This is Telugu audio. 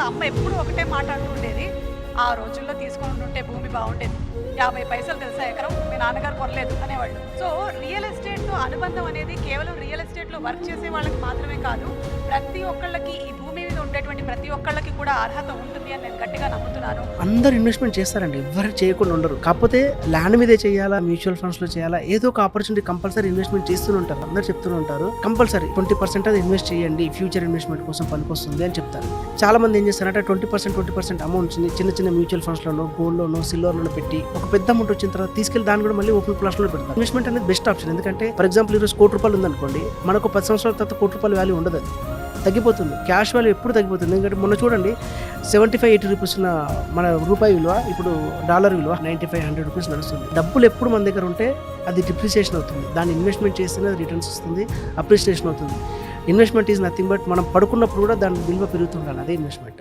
అమ్మ ఎప్పుడు ఒకటే మాట అంటుండేది, ఆ రోజుల్లో తీసుకొని ఉంటే భూమి బాగుండేది, 50 పైసలు తెలుసా ఎకరం, మీ నాన్నగారు కొనలేదు అనేవాళ్ళు. సో రియల్ ఎస్టేట్తో అనుబంధం అనేది కేవలం రియల్ ఎస్టేట్లో వర్క్ చేసే వాళ్ళకి మాత్రమే కాదు, ప్రతి ఒక్కళ్ళకి ఈ భూమి మీద ఉండేటువంటి ప్రతి ఒక్కళ్ళకి కూడా అర్హత ఉంటుంది అని నేను గట్టిగా నమ్ముతున్నాను. అందరు ఇన్వెస్ట్మెంట్ చేస్తారండి, ఎవరు చేయకుండా ఉండరు. కాకపోతే ల్యాండ్ మీదే చేయాలా, మ్యూచువల్ ఫండ్స్ లో చేయాలా, ఏదో ఒక ఆపర్చునిటీ కంపల్సరీ ఇన్వెస్ట్మెంట్ చేస్తూనే ఉంటారు. అందరు చెప్తూనే ఉంటారు కంపల్సరీ 20% అది ఇన్వెస్ట్ చేయండి, ఫ్యూచర్ ఇన్వెస్ట్మెంట్ కోసం పనికొస్తుంది అని చెప్తారు. చాలా మంది ఏం చేస్తారంటే 20% అమౌంట్ చిన్న చిన్న మ్యూచువల్ ఫండ్స్ లోనో, గోల్డ్ లోనో, సిల్వర్ లోనో పెట్టి ఒక పెద్ద అమౌంట్ వచ్చిన తర్వాత తీసుకెళ్లి దాన్ని కూడా మళ్ళీ ఓపెన్ ప్లాస్ లో పెడతారు. ఇన్వెస్ట్మెంట్ అనేది బెస్ట్ ఆప్షన్. ఎందుకంటే ఫర్ ఎగ్జాంపుల్ ఈరోజు ₹1,00,00,000 ఉందనుకోండి, మనకు 10 సంవత్సరాల తర్వాత ₹1,00,00,000 వాల్యూ ఉండదు, అది తగ్గిపోతుంది. క్యాష్ వాల్యూ ఎప్పుడు తగ్గిపోతుంది. ఎందుకంటే మొన్న చూడండి 75-80 రూపీస్ ఉన్న మన రూపాయి విలువ ఇప్పుడు డాలర్ విలువ 95-100 రూపీస్ నడుస్తుంది. డబ్బులు ఎప్పుడు మన దగ్గర ఉంటే అది డిప్రిసియేషన్ అవుతుంది, దాన్ని ఇన్వెస్ట్మెంట్ చేస్తేనే అది రిటర్న్స్ వస్తుంది, అప్రిసియేషన్ అవుతుంది. ఇన్వెస్ట్మెంట్ ఈజ్ నథింగ్ బట్ మనం పడుకున్నప్పుడు కూడా దాని విలువ పెరుగుతుండాలి, అదే ఇన్వెస్ట్మెంట్.